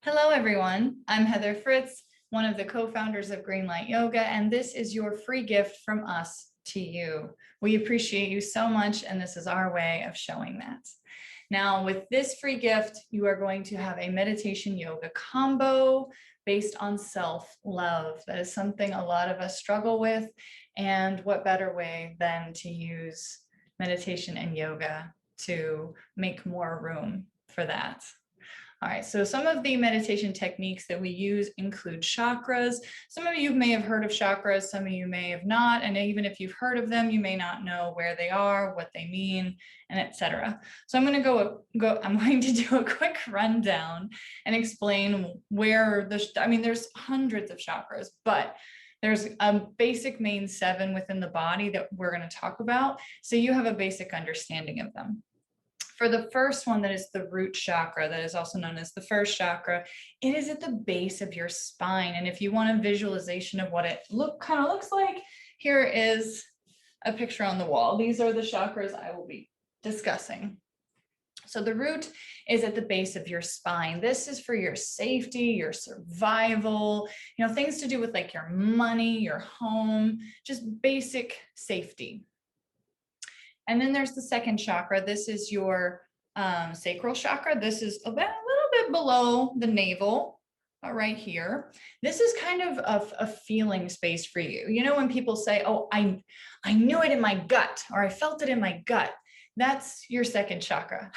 Hello, everyone. I'm Heather Fritz, one of the co-founders of Greenlight Yoga, and this is your free gift from us to you. We appreciate you so much, and this is our way of showing that. Now, with this free gift, you are going to have a meditation yoga combo based on self-love. That is something a lot of us struggle with, and what better way than to use meditation and yoga to make more room for that. All right, so some of the meditation techniques that we use include chakras. Some of you may have heard of chakras, some of you may have not, and even if you've heard of them, you may not know where they are, what they mean, and etc. So I'm going to do a quick rundown and explain where there's hundreds of chakras, but there's a basic main 7 within the body that we're going to talk about, so you have a basic understanding of them. For the first one, that is the root chakra, that is also known as the first chakra, it is at the base of your spine. And if you want a visualization of what it kind of looks like, here is a picture on the wall. These are the chakras I will be discussing. So the root is at the base of your spine. This is for your safety, your survival, things to do with like your money, your home, just basic safety. And then there's the second chakra. This is your sacral chakra. This is a little bit below the navel, right here. This is kind of a feeling space for you. You know, when people say, oh, I knew it in my gut, or I felt it in my gut, that's your second chakra.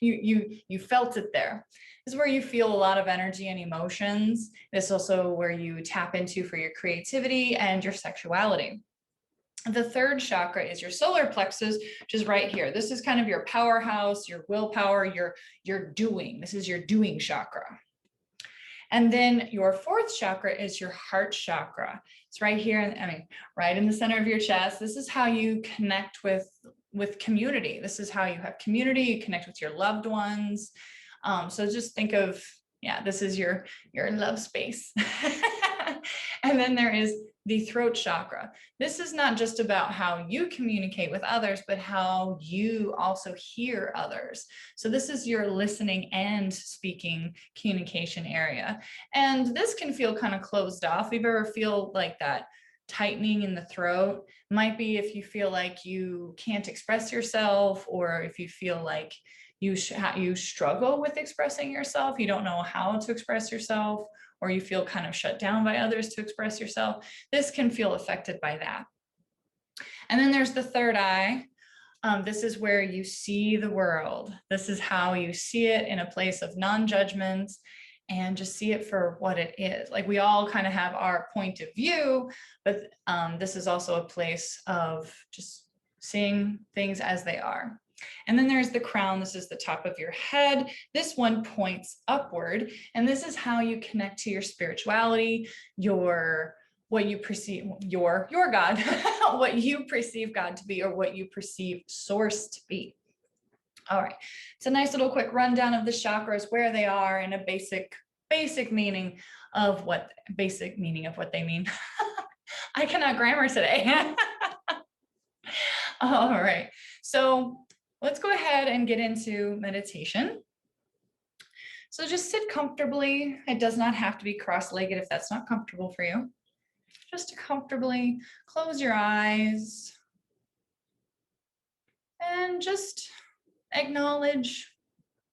You felt it there. This is where you feel a lot of energy and emotions. This is also where you tap into for your creativity and your sexuality. The third chakra is your solar plexus, which is right here. This is kind of your powerhouse, your willpower, your doing. This is your doing chakra. And then your fourth chakra is your heart chakra. It's right here, right in the center of your chest. This is how you connect with community. This is how you have community, you connect with your loved ones. So just think of, this is your love space. And then there is the throat chakra. This is not just about how you communicate with others, but how you also hear others. So this is your listening and speaking communication area. And this can feel kind of closed off. If you ever feel like that tightening in the throat, might be if you feel like you can't express yourself, or if you feel like you struggle with expressing yourself, you don't know how to express yourself, or you feel kind of shut down by others to express yourself. This can feel affected by that. And then there's the third eye. This is where you see the world. This is how you see it in a place of non-judgment and just see it for what it is. Like, we all kind of have our point of view, but this is also a place of just seeing things as they are. And then there's the crown. This is the top of your head. This one points upward, and this is how you connect to your spirituality, what you perceive, your God, what you perceive God to be, or what you perceive source to be. All right, it's a nice little quick rundown of the chakras, where they are, and a basic meaning of what they mean. I cannot grammar today. All right, so let's go ahead and get into meditation. So just sit comfortably. It does not have to be cross-legged if that's not comfortable for you. Just comfortably close your eyes and just acknowledge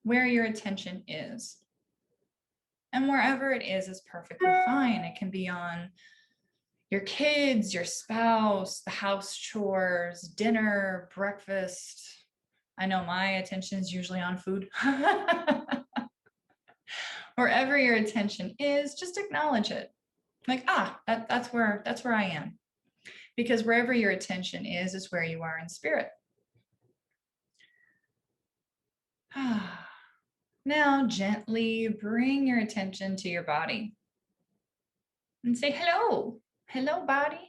where your attention is. And wherever it is perfectly fine. It can be on your kids, your spouse, the house chores, dinner, breakfast. I know my attention is usually on food. Wherever your attention is, just acknowledge it. Like, that's where I am. Because wherever your attention is where you are in spirit. Now, gently bring your attention to your body and say, hello. Hello, body.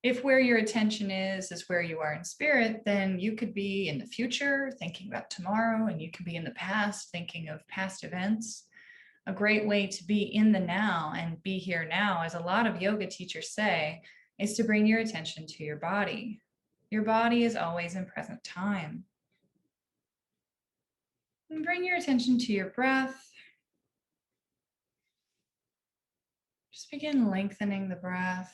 If where your attention is where you are in spirit, then you could be in the future thinking about tomorrow, and you could be in the past thinking of past events. A great way to be in the now and be here now, as a lot of yoga teachers say, is to bring your attention to your body. Your body is always in present time. And bring your attention to your breath. Just begin lengthening the breath.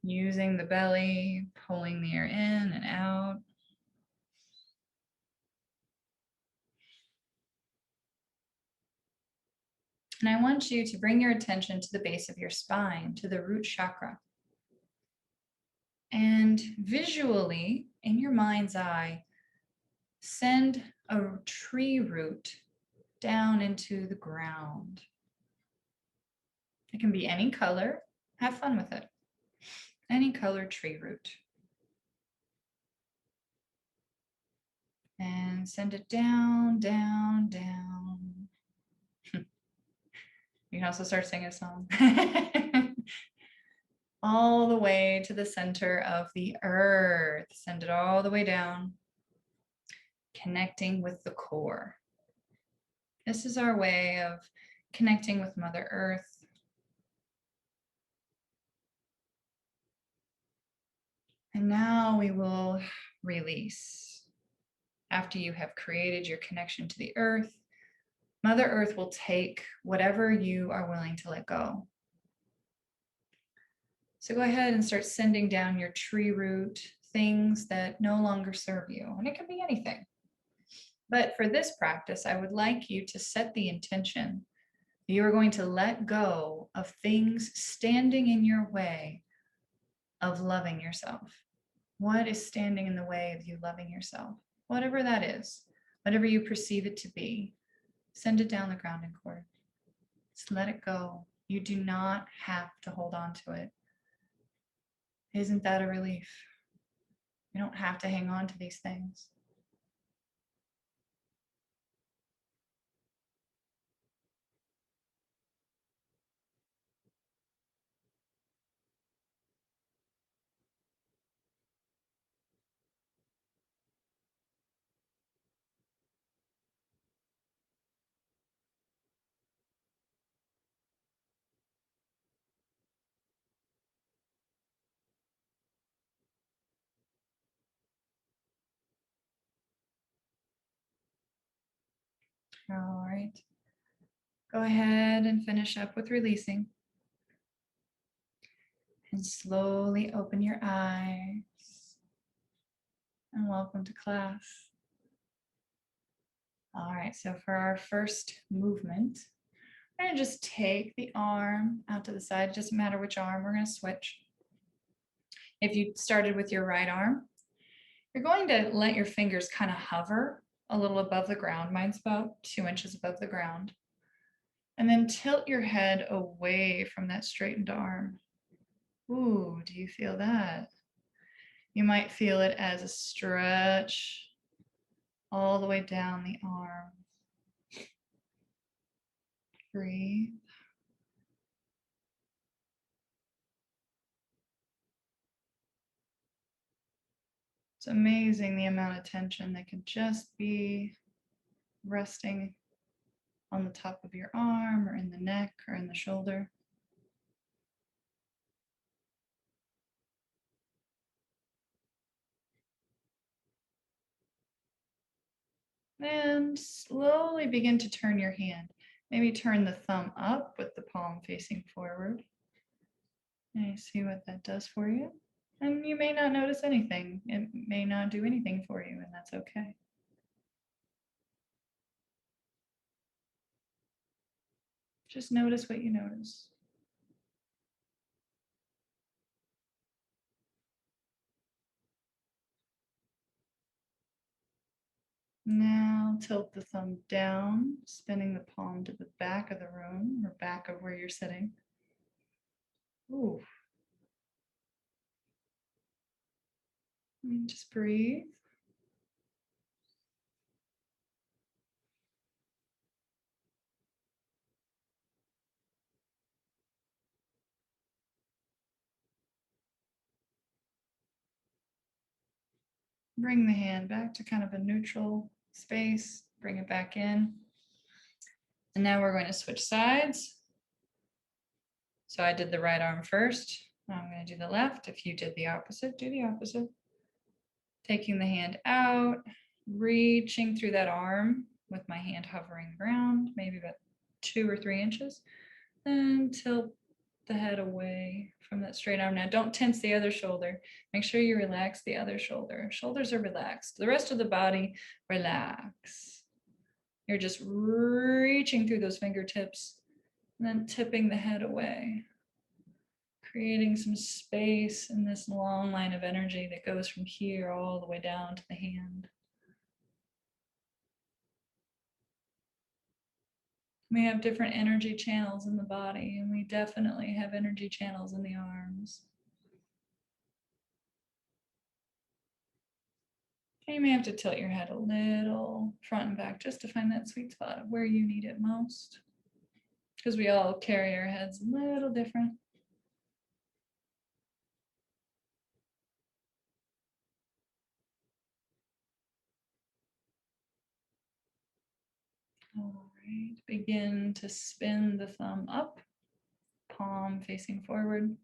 Using the belly, pulling the air in and out. And I want you to bring your attention to the base of your spine, to the root chakra. And visually, in your mind's eye, send a tree root down into the ground. It can be any color. Have fun with it. Any color tree root. And send it down, down, down. You can also start singing a song. All the way to the center of the earth. Send it all the way down, connecting with the core. This is our way of connecting with Mother Earth. And now we will release. After you have created your connection to the earth, Mother Earth will take whatever you are willing to let go. So go ahead and start sending down your tree root, things that no longer serve you. And it can be anything. But for this practice, I would like you to set the intention that you are going to let go of things standing in your way of loving yourself. What is standing in the way of you loving yourself? Whatever that is, whatever you perceive it to be, send it down the grounding cord. Just let it go. You do not have to hold on to it. Isn't that a relief? You don't have to hang on to these things. All right. Go ahead and finish up with releasing. And slowly open your eyes. And welcome to class. All right, so for our first movement, we're going to just take the arm out to the side. It doesn't matter which arm, we're going to switch. If you started with your right arm, you're going to let your fingers kind of hover a little above the ground. Mine's about 2 inches above the ground. And then tilt your head away from that straightened arm. Ooh, do you feel that? You might feel it as a stretch all the way down the arm. Breathe. It's amazing the amount of tension that can just be resting on the top of your arm or in the neck or in the shoulder. And slowly begin to turn your hand. Maybe turn the thumb up with the palm facing forward. And you see what that does for you. And you may not notice anything. It may not do anything for you, and that's okay. Just notice what you notice. Now tilt the thumb down, spinning the palm to the back of the room or back of where you're sitting. Ooh. And just breathe. Bring the hand back to kind of a neutral space. Bring it back in. And now we're going to switch sides. So I did the right arm first. Now I'm going to do the left. If you did the opposite, do the opposite. Taking the hand out, reaching through that arm with my hand hovering the ground, maybe about 2 or 3 inches. Then tilt the head away from that straight arm. Now don't tense the other shoulder. Make sure you relax the other shoulder. Shoulders are relaxed. The rest of the body, relax. You're just reaching through those fingertips and then tipping the head away. Creating some space in this long line of energy that goes from here all the way down to the hand. We have different energy channels in the body, and we definitely have energy channels in the arms. And you may have to tilt your head a little front and back just to find that sweet spot of where you need it most. Because we all carry our heads a little different. All right, begin to spin the thumb up, palm facing forward.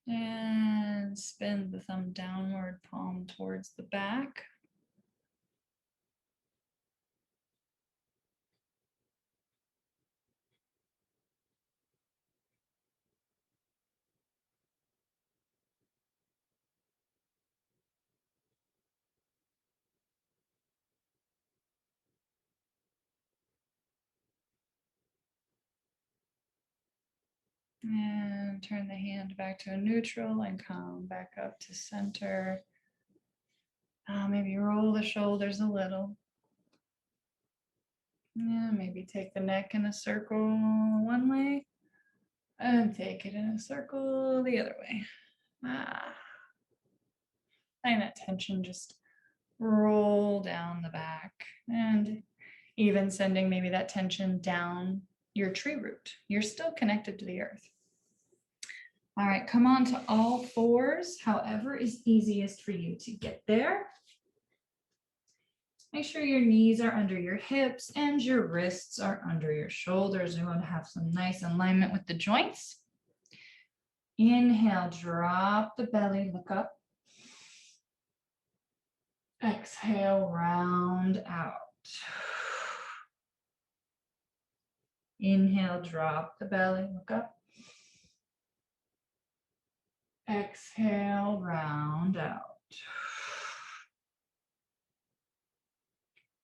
And spin the thumb downward, palm towards the back. And turn the hand back to a neutral and come back up to center. Maybe roll the shoulders a little. Yeah, maybe take the neck in a circle one way and take it in a circle the other way. Find that tension just roll down the back and even sending maybe that tension down your tree root. You're still connected to the earth. All right, come on to all fours, however is easiest for you to get there. Make sure your knees are under your hips and your wrists are under your shoulders. You want to have some nice alignment with the joints. Inhale, drop the belly, look up. Exhale, round out. Inhale, drop the belly, look up. Exhale, round out.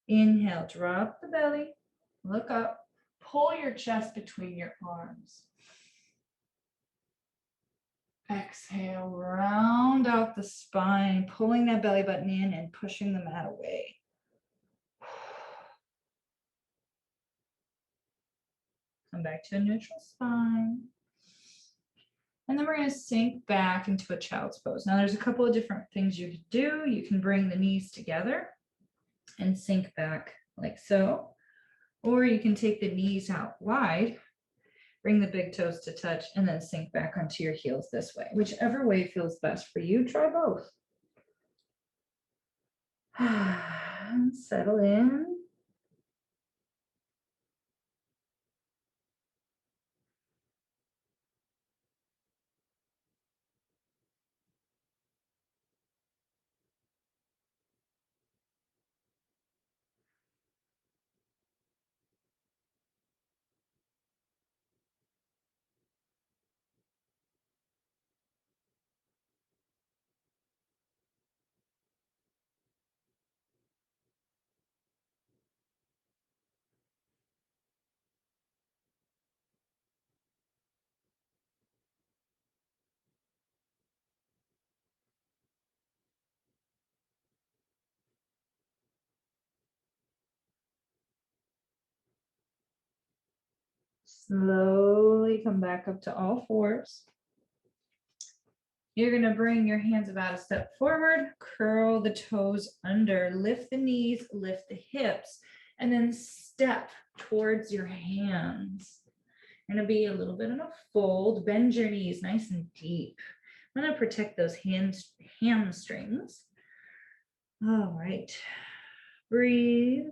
Inhale, drop the belly, look up. Pull your chest between your arms. Exhale, round out the spine, pulling that belly button in and pushing the mat away. Come back to a neutral spine. And then we're going to sink back into a child's pose. Now there's a couple of different things you can do. You can bring the knees together and sink back like so. Or you can take the knees out wide, bring the big toes to touch, and then sink back onto your heels this way. Whichever way feels best for you, try both. And settle in. Slowly come back up to all fours. You're gonna bring your hands about a step forward, curl the toes under, lift the knees, lift the hips, and then step towards your hands. Gonna be a little bit in a fold, bend your knees nice and deep. I'm gonna protect those hamstrings. All right, breathe.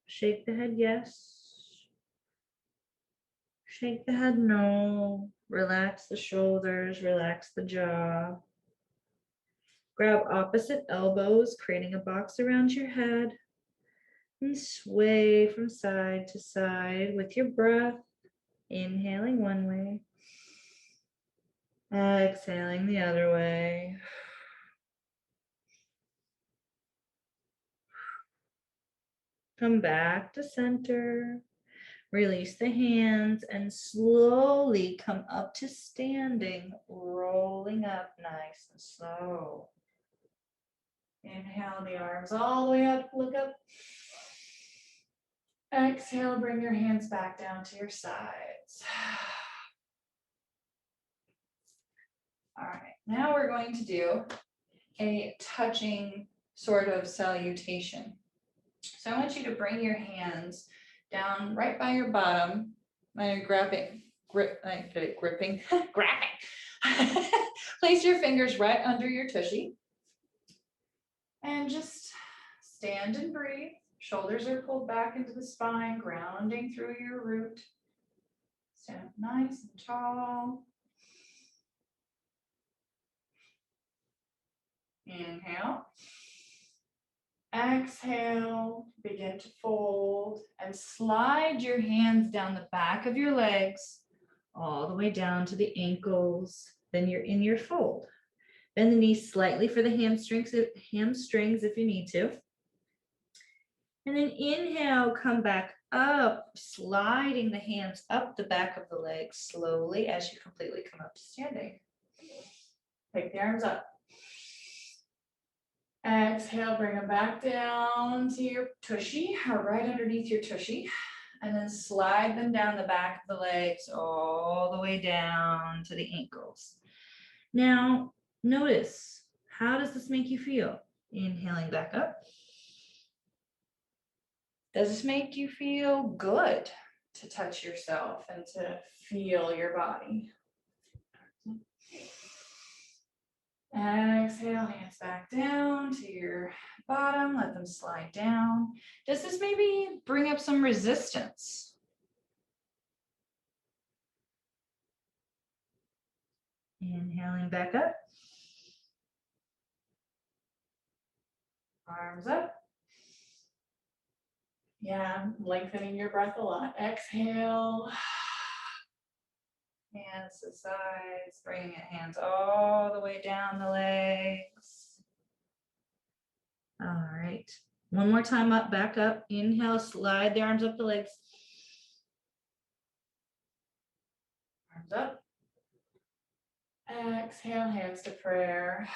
Shake the head, yes. Shake the head, no. Relax the shoulders, relax the jaw. Grab opposite elbows, creating a box around your head. And sway from side to side with your breath. Inhaling one way. Exhaling the other way. Come back to center. Release the hands and slowly come up to standing, rolling up nice and slow. Inhale the arms all the way up, look up. Exhale, bring your hands back down to your sides. All right, now we're going to do a touching sort of salutation. So I want you to bring your hands down right by your bottom. I'm grabbing. Place your fingers right under your tushy. And just stand and breathe. Shoulders are pulled back into the spine, grounding through your root. Stand up nice and tall. Inhale. Exhale, begin to fold and slide your hands down the back of your legs, all the way down to the ankles. Then you're in your fold. Bend the knees slightly for the hamstrings if you need to. And then inhale, come back up, sliding the hands up the back of the legs slowly as you completely come up to standing. Take the arms up. Exhale, bring them back down to your tushy, or right underneath your tushy, and then slide them down the back of the legs all the way down to the ankles. Now, notice, how does this make you feel? Inhaling back up. Does this make you feel good to touch yourself and to feel your body? Exhale, hands back down to your bottom, let them slide down. Does this maybe bring up some resistance? Inhaling back up. Arms up. Yeah, lengthening your breath a lot. Exhale. Hands to the sides, bringing your hands all the way down the legs. All right. One more time up, back up. Inhale, slide the arms up the legs. Arms up. Exhale, hands to prayer.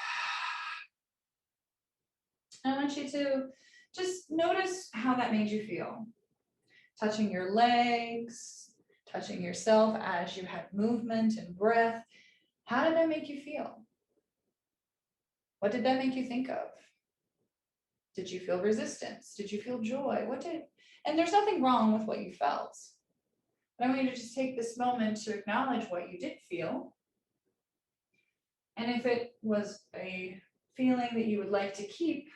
I want you to just notice how that made you feel. Touching your legs, touching yourself as you had movement and breath. How did that make you feel? What did that make you think of? Did you feel resistance? Did you feel joy? And there's nothing wrong with what you felt. But I want you to just take this moment to acknowledge what you did feel. And if it was a feeling that you would like to keep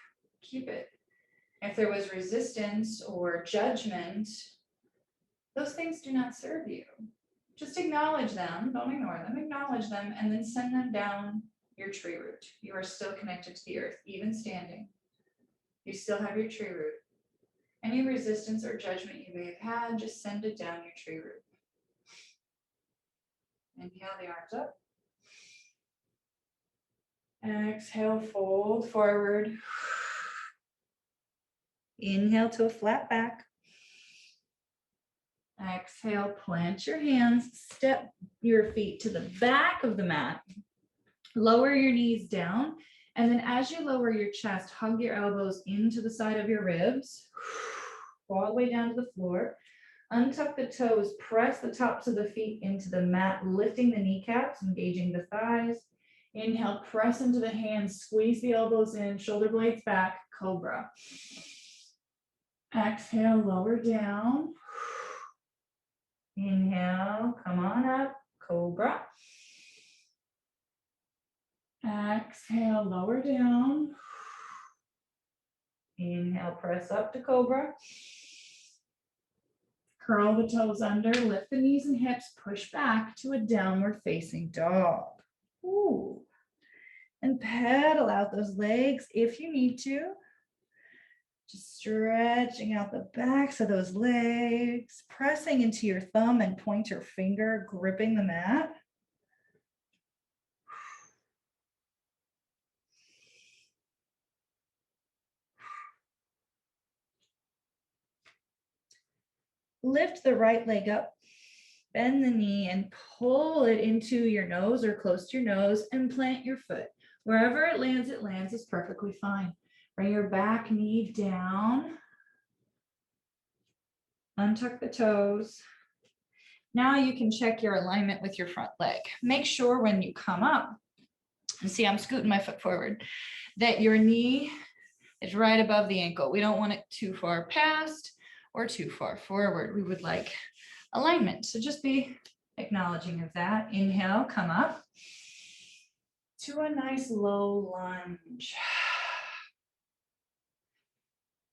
it. If there was resistance or judgment, those things do not serve you. Just acknowledge them, don't ignore them, acknowledge them, and then send them down your tree root. You are still connected to the earth, even standing. You still have your tree root. Any resistance or judgment you may have had, just send it down your tree root. Inhale the arms up. Exhale, fold forward. Inhale to a flat back. Exhale, plant your hands, step your feet to the back of the mat. Lower your knees down. And then as you lower your chest, hug your elbows into the side of your ribs. all the way down to the floor. Untuck the toes, press the tops of the feet into the mat, lifting the kneecaps, engaging the thighs. Inhale, press into the hands, squeeze the elbows in, shoulder blades back, cobra. Exhale, lower down. Inhale, come on up, cobra. Exhale, lower down. Inhale, press up to cobra. Curl the toes under, lift the knees and hips, push back to a downward facing dog. Ooh. And pedal out those legs if you need to. Just stretching out the backs of those legs, pressing into your thumb and pointer finger, gripping the mat. Lift the right leg up, bend the knee and pull it into your nose or close to your nose and plant your foot. Wherever it lands is perfectly fine. Bring your back knee down. Untuck the toes. Now you can check your alignment with your front leg. Make sure when you come up, and see I'm scooting my foot forward, that your knee is right above the ankle. We don't want it too far past or too far forward. We would like alignment. So just be acknowledging of that. Inhale, come up to a nice low lunge.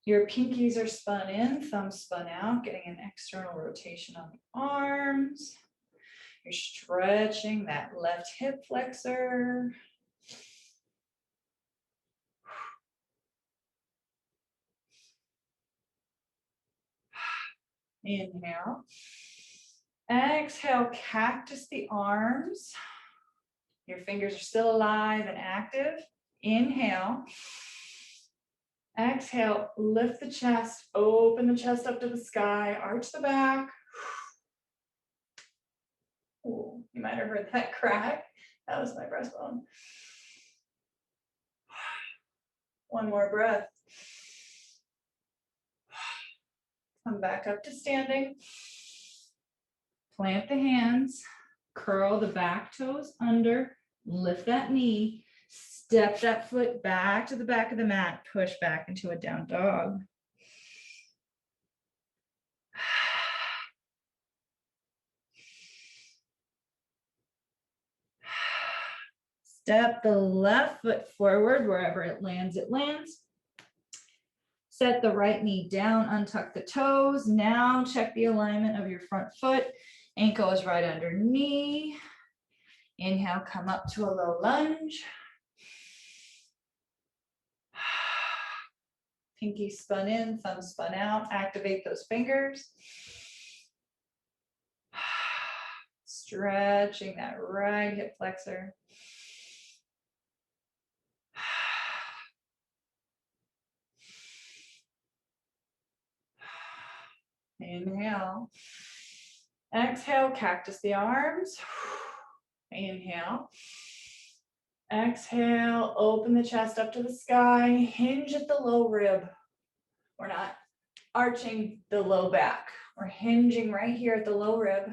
Your pinkies are spun in, thumbs spun out, getting an external rotation on the arms. You're stretching that left hip flexor. Inhale. Exhale, cactus the arms. Your fingers are still alive and active. Inhale. Exhale, lift the chest, open the chest up to the sky, arch the back. Ooh, you might have heard that crack. That was my breastbone. One more breath. Come back up to standing. Plant the hands, curl the back toes under, lift that knee, step that foot back to the back of the mat, push back into a down dog. Step the left foot forward, wherever it lands, it lands. Set the right knee down, untuck the toes. Now check the alignment of your front foot. Ankle is right under knee. Inhale, come up to a low lunge. Pinky spun in, thumb spun out. Activate those fingers. Stretching that right hip flexor. Inhale. Exhale, cactus the arms. Inhale. Exhale, open the chest up to the sky. Hinge at the low rib. We're not arching the low back. We're hinging right here at the low rib.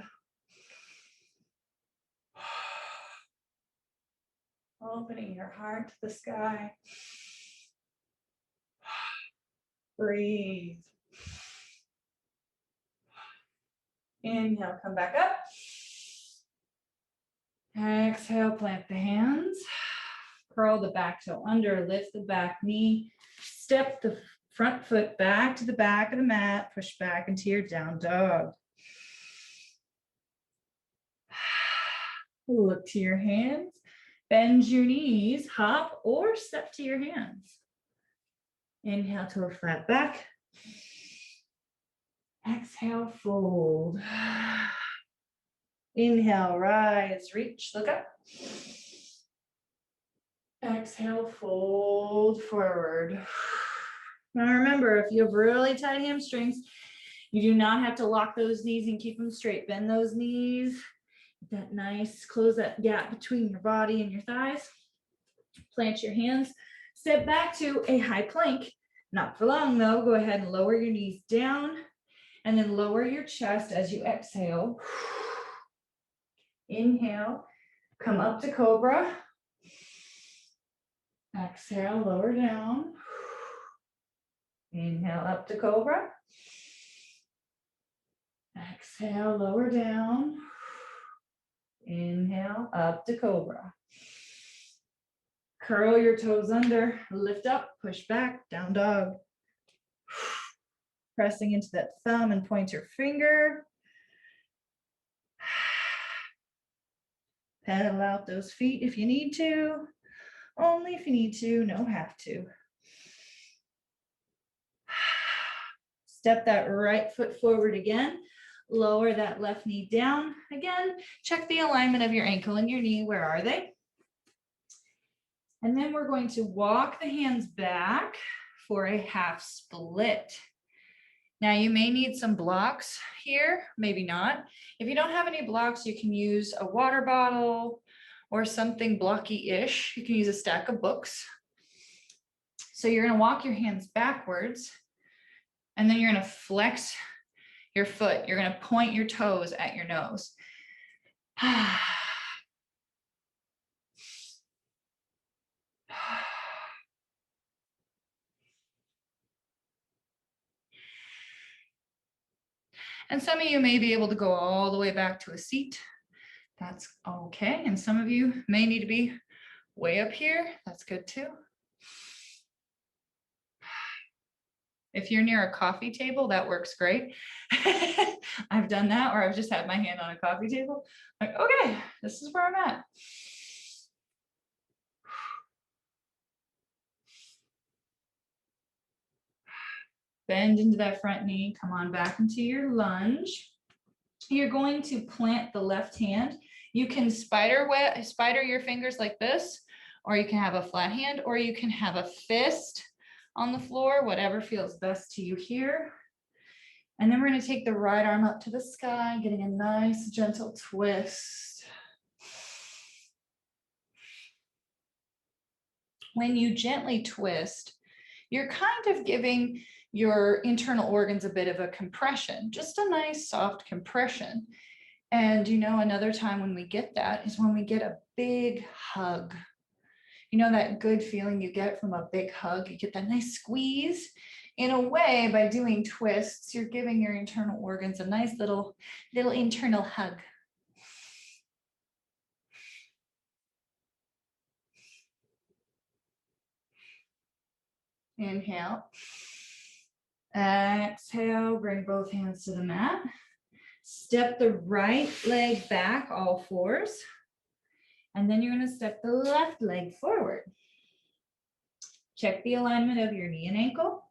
Opening your heart to the sky. Breathe. Inhale, come back up. Exhale, plant the hands. Curl the back toe under, lift the back knee. Step the front foot back to the back of the mat. Push back into your down dog. Look to your hands. Bend your knees, hop or step to your hands. Inhale to a flat back. Exhale, fold. Inhale, rise, reach, look up. Exhale, fold forward. Now remember, if you have really tight hamstrings, you do not have to lock those knees and keep them straight. Bend those knees. That nice, close that gap between your body and your thighs. Plant your hands. Step back to a high plank. Not for long though. Go ahead and lower your knees down and then lower your chest as you exhale. Inhale, come up to cobra. Exhale, lower down. Inhale, up to cobra. Exhale, lower down. Inhale, up to cobra. Curl your toes under, lift up, push back, down dog. Pressing into that thumb and pointer finger. Pedal out those feet if you need to. Only if you need to, no have to. Step that right foot forward again. Lower that left knee down. Again, check the alignment of your ankle and your knee. Where are they? And then we're going to walk the hands back for a half split. Now you may need some blocks here, maybe not. If you don't have any blocks, you can use a water bottle or something blocky-ish. You can use a stack of books. So you're gonna walk your hands backwards and then you're gonna flex your foot. You're gonna point your toes at your nose. And some of you may be able to go all the way back to a seat. That's okay. And some of you may need to be way up here. That's good too. If you're near a coffee table, that works great. I've done that, or I've just had my hand on a coffee table. Like, okay, this is where I'm at. Bend into that front knee, come on back into your lunge. You're going to plant the left hand. You can spider your fingers like this, or you can have a flat hand, or you can have a fist on the floor, whatever feels best to you here. And then we're going to take the right arm up to the sky, getting a nice gentle twist. When you gently twist, you're kind of giving your internal organs a bit of a compression, just a nice soft compression. And you know, another time when we get that is when we get a big hug. You know, that good feeling you get from a big hug, you get that nice squeeze. In a way, by doing twists, you're giving your internal organs a nice little internal hug. Inhale. Exhale, bring both hands to the mat. Step the right leg back, all fours. And then you're going to step the left leg forward. Check the alignment of your knee and ankle.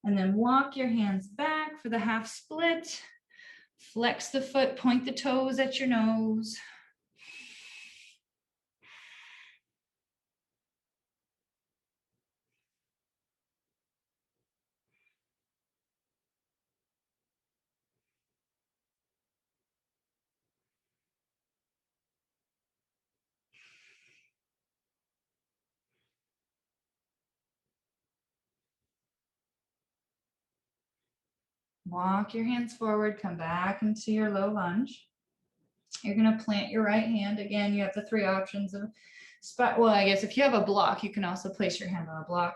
And then walk your hands back for the half split. Flex the foot, point the toes at your nose. Walk your hands forward, come back into your low lunge. You're going to plant your right hand. Again, you have the three options of well, I guess if you have a block, you can also place your hand on a block.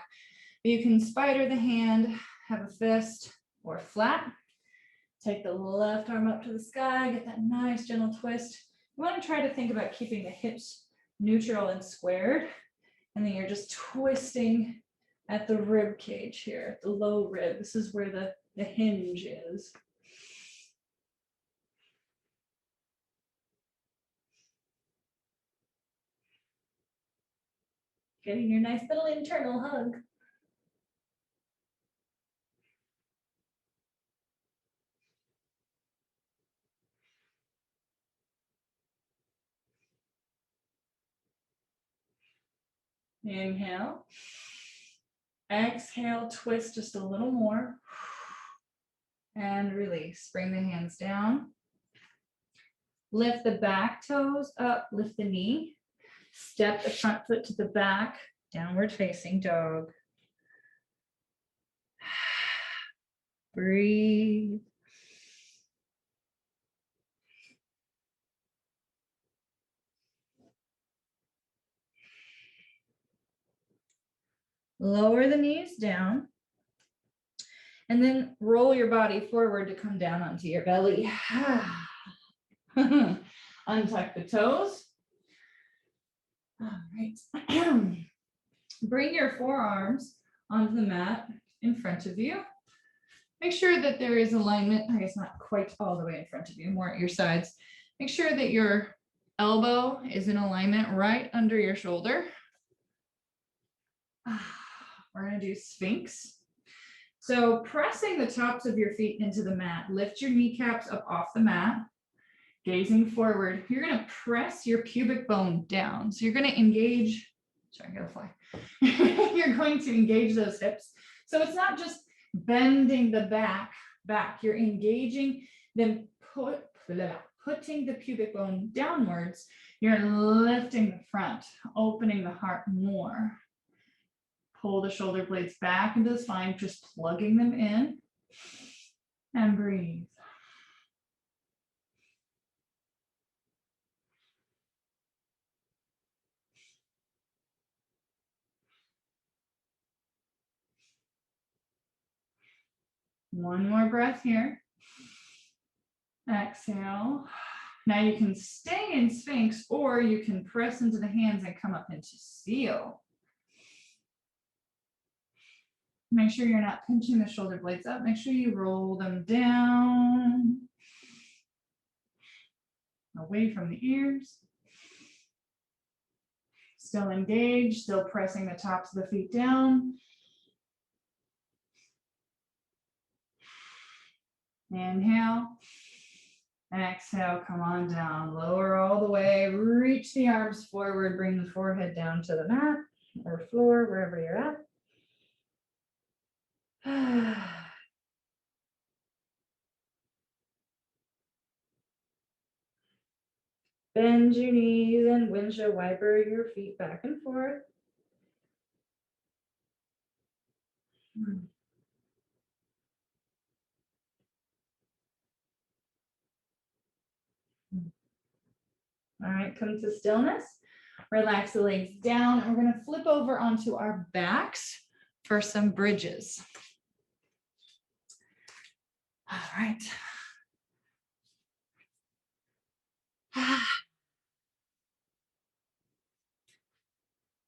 You can spider the hand, have a fist, or flat. Take the left arm up to the sky, get that nice gentle twist. You want to try to think about keeping the hips neutral and squared. And then you're just twisting at the rib cage here, the low rib. This is where the hinge is. Getting your nice little internal hug. Inhale. Exhale, twist just a little more. And release. Bring the hands down. Lift the back toes up, lift the knee. Step the front foot to the back, downward facing dog. Breathe. Lower the knees down. And then roll your body forward to come down onto your belly. Untuck the toes. All right. Bring your forearms onto the mat in front of you. Make sure that there is alignment. I guess not quite all the way in front of you, more at your sides. Make sure that your elbow is in alignment right under your shoulder. We're going to do Sphinx. So pressing the tops of your feet into the mat, lift your kneecaps up off the mat, gazing forward. You're going to press your pubic bone down. So you're going to engage, sorry, I gotta fly. You're going to engage those hips. So it's not just bending the back. You're engaging, then putting the pubic bone downwards. You're lifting the front, opening the heart more. Pull the shoulder blades back into the spine, just plugging them in, and breathe. One more breath here. Exhale. Now you can stay in Sphinx, or you can press into the hands and come up into Seal. Make sure you're not pinching the shoulder blades up. Make sure you roll them down, away from the ears. Still engaged, still pressing the tops of the feet down. Inhale. Exhale, come on down. Lower all the way. Reach the arms forward. Bring the forehead down to the mat or floor, wherever you're at. Bend your knees and windshield wiper your feet back and forth. All right, come to stillness. Relax the legs down, and we're going to flip over onto our backs for some bridges. All right.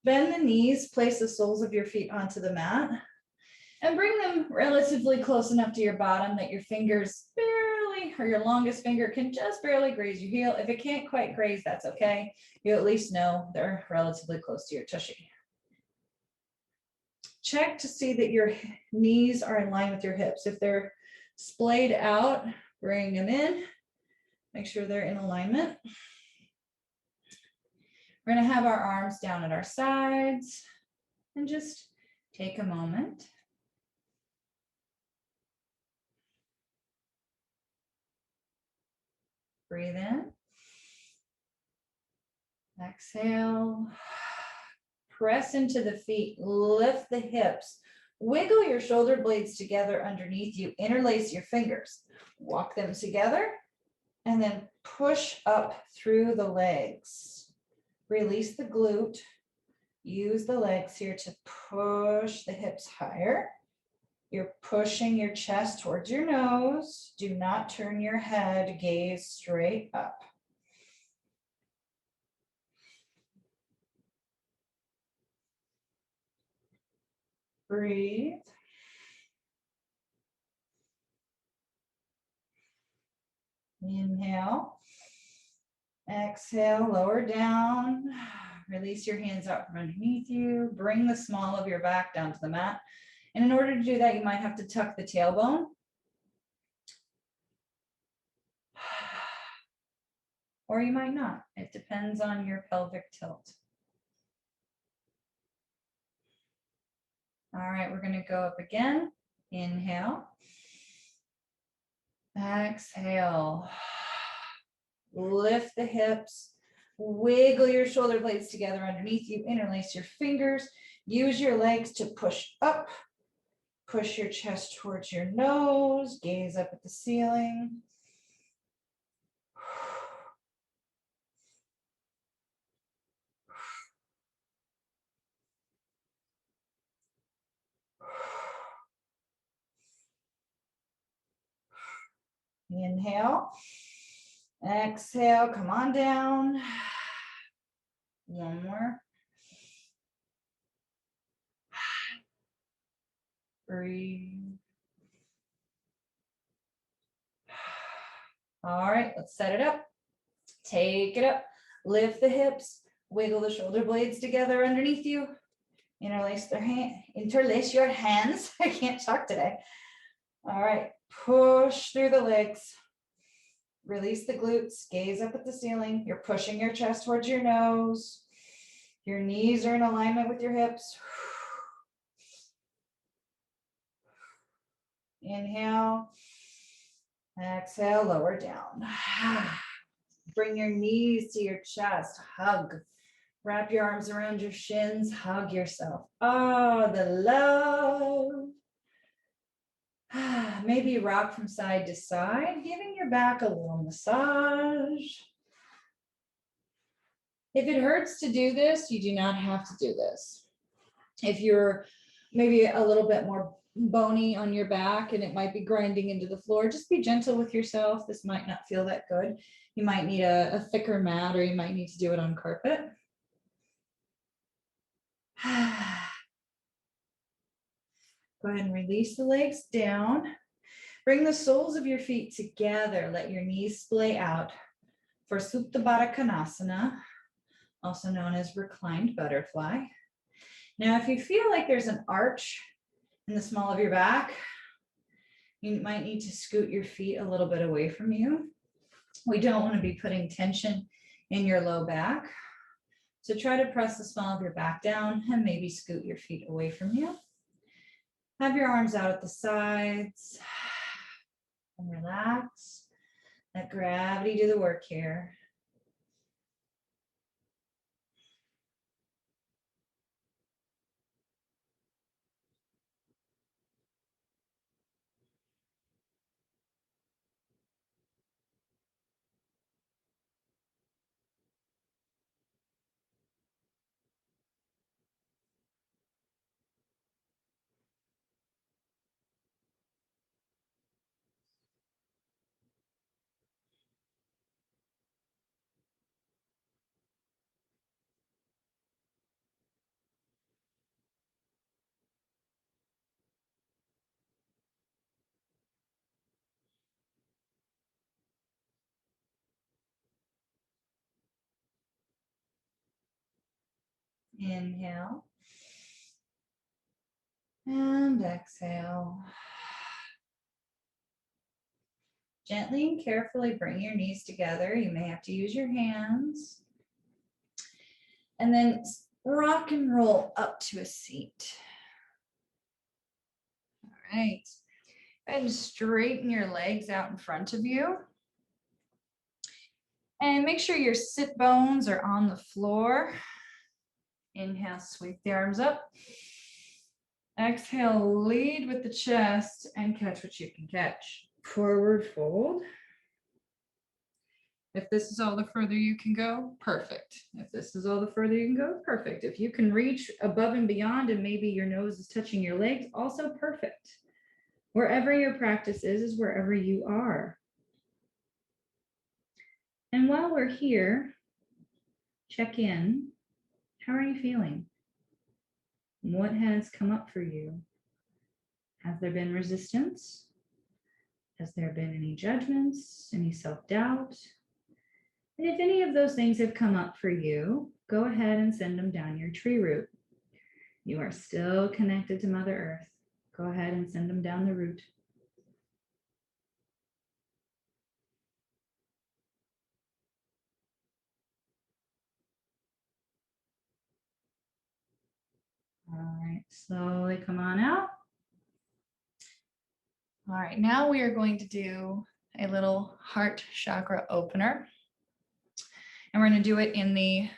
Bend the knees, place the soles of your feet onto the mat, and bring them relatively close enough to your bottom that your fingers barely, or your longest finger can just barely graze your heel. If it can't quite graze, that's okay. You at least know they're relatively close to your tushy. Check to see that your knees are in line with your hips. If they're splayed out, bring them in. Make sure they're in alignment. We're going to have our arms down at our sides and just take a moment. Breathe in. Exhale. Press into the feet, lift the hips, wiggle your shoulder blades together underneath you, interlace your fingers, walk them together, and then push up through the legs. Release the glute, use the legs here to push the hips higher. You're pushing your chest towards your nose. Do not turn your head, gaze straight up. Breathe. Inhale. Exhale, lower down. Release your hands out from underneath you. Bring the small of your back down to the mat. And in order to do that, you might have to tuck the tailbone. Or you might not. It depends on your pelvic tilt. All right, we're going to go up again. Inhale. Exhale. Lift the hips. Wiggle your shoulder blades together underneath you. Interlace your fingers. Use your legs to push up. Push your chest towards your nose, gaze up at the ceiling. Inhale, exhale, come on down. One more. Breathe. All right, let's set it up. Take it up, lift the hips, wiggle the shoulder blades together underneath you. Interlace your hands. I can't talk today. All right, push through the legs. Release the glutes, gaze up at the ceiling. You're pushing your chest towards your nose. Your knees are in alignment with your hips. Inhale, exhale, lower down. Bring your knees to your chest, hug. Wrap your arms around your shins, hug yourself. Oh, the love. Maybe rock from side to side, giving your back a little massage. If it hurts to do this, you do not have to do this. If you're maybe a little bit more bony on your back and it might be grinding into the floor, just be gentle with yourself. This might not feel that good. You might need a thicker mat, or you might need to do it on carpet. Go ahead and release the legs down. Bring the soles of your feet together. Let your knees splay out for Supta Baddha Konasana, also known as reclined butterfly. Now, if you feel like there's an arch in the small of your back, you might need to scoot your feet a little bit away from you. We don't want to be putting tension in your low back. So try to press the small of your back down and maybe scoot your feet away from you. Have your arms out at the sides and relax. Let gravity do the work here. Inhale and exhale. Gently and carefully bring your knees together. You may have to use your hands. And then rock and roll up to a seat. All right. And straighten your legs out in front of you. And make sure your sit bones are on the floor. Inhale, sweep the arms up. Exhale, lead with the chest and catch what you can catch. Forward fold. If this is all the further you can go, perfect. If this is all the further you can go, perfect. If you can reach above and beyond and maybe your nose is touching your legs, also perfect. Wherever your practice is wherever you are. And while we're here, check in. How are you feeling? What has come up for you? Has there been resistance? Has there been any judgments, any self-doubt? And if any of those things have come up for you, go ahead and send them down your tree root. You are still connected to Mother Earth. Go ahead and send them down the root. All right, slowly come on out. All right, now we are going to do a little heart chakra opener. And we're going to do it in the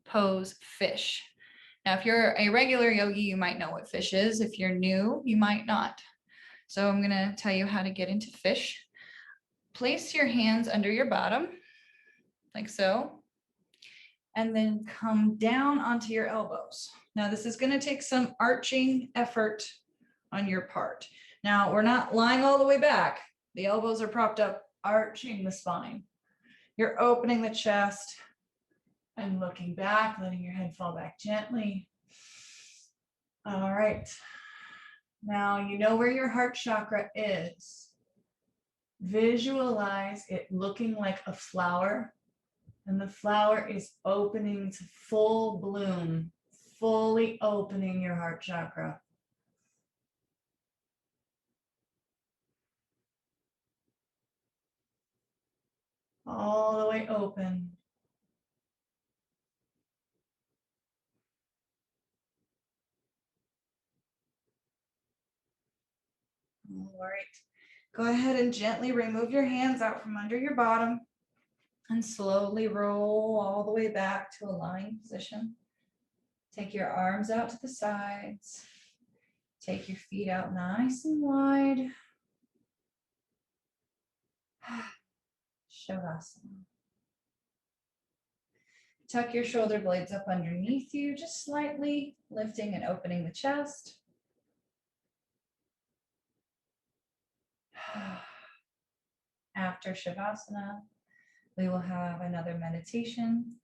pose fish. Now, if you're a regular yogi, you might know what fish is. If you're new, you might not. So I'm going to tell you how to get into fish. Place your hands under your bottom, like so, and then come down onto your elbows. Now, this is going to take some arching effort on your part. Now, we're not lying all the way back. The elbows are propped up, arching the spine. You're opening the chest and looking back, letting your head fall back gently. All right. Now, you know where your heart chakra is. Visualize it looking like a flower, and the flower is opening to full bloom, fully opening your heart chakra. All the way open. All right. Go ahead and gently remove your hands out from under your bottom and slowly roll all the way back to a lying position. Take your arms out to the sides. Take your feet out nice and wide. Shavasana. Tuck your shoulder blades up underneath you, just slightly lifting and opening the chest. After Shavasana, we will have another meditation.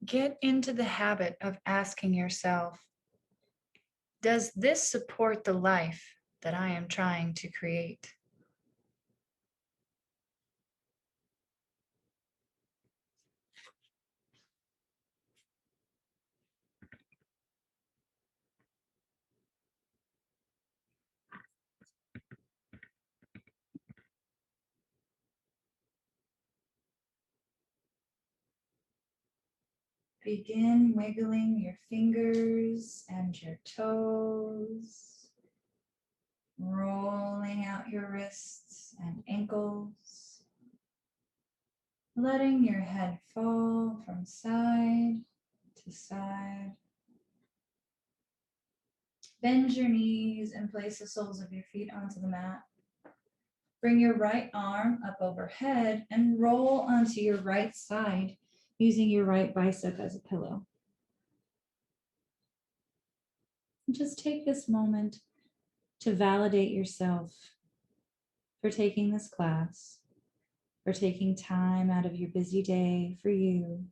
get into the habit of asking yourself, does this support the life that I am trying to create? Begin wiggling your fingers and your toes, rolling out your wrists and ankles, letting your head fall from side to side. Bend your knees and place the soles of your feet onto the mat. Bring your right arm up overhead and roll onto your right side using your right bicep as a pillow. And just take this moment to validate yourself for taking this class, for taking time out of your busy day for you,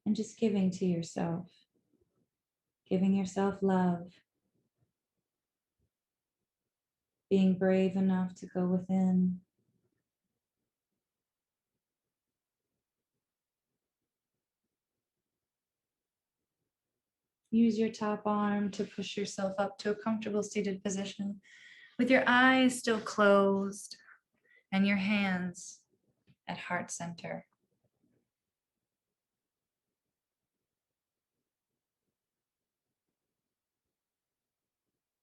and just giving to yourself, giving yourself love, being brave enough to go within. Use your top arm to push yourself up to a comfortable seated position with your eyes still closed and your hands at heart center.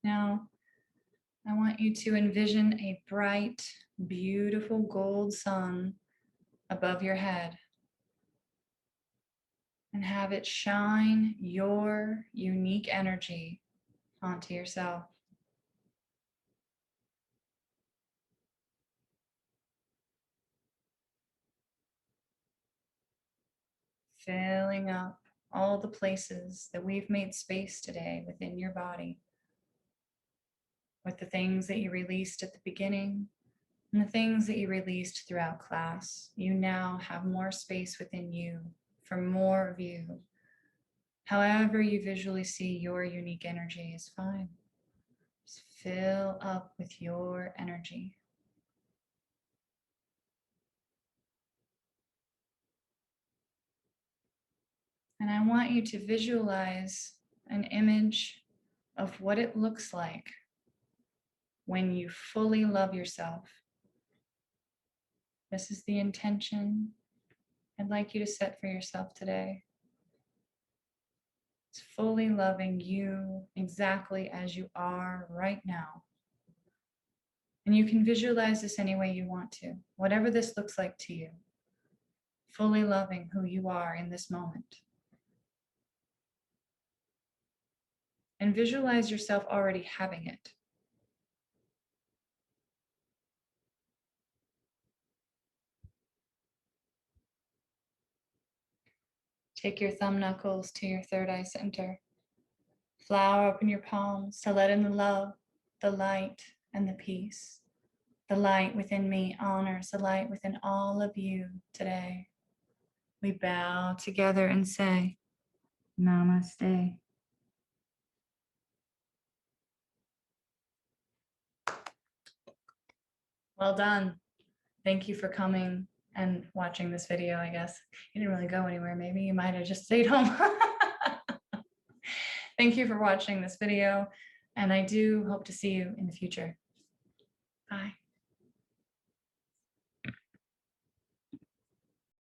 Now, I want you to envision a bright, beautiful gold sun above your head and have it shine your unique energy onto yourself. Filling up all the places that we've made space today within your body with the things that you released at the beginning and the things that you released throughout class. You now have more space within you for more of you. However you visually see your unique energy is fine. Just fill up with your energy. And I want you to visualize an image of what it looks like when you fully love yourself. This is the intention I'd like you to set for yourself today. It's fully loving you exactly as you are right now. And you can visualize this any way you want to, whatever this looks like to you. Fully loving who you are in this moment. And visualize yourself already having it. Take your thumb knuckles to your third eye center. Flower open your palms to let in the love, the light, and the peace. The light within me honors the light within all of you today. We bow together and say, Namaste. Well done. Thank you for coming and watching this video, I guess. You didn't really go anywhere. Maybe you might have just stayed home. Thank you for watching this video, and I do hope to see you in the future.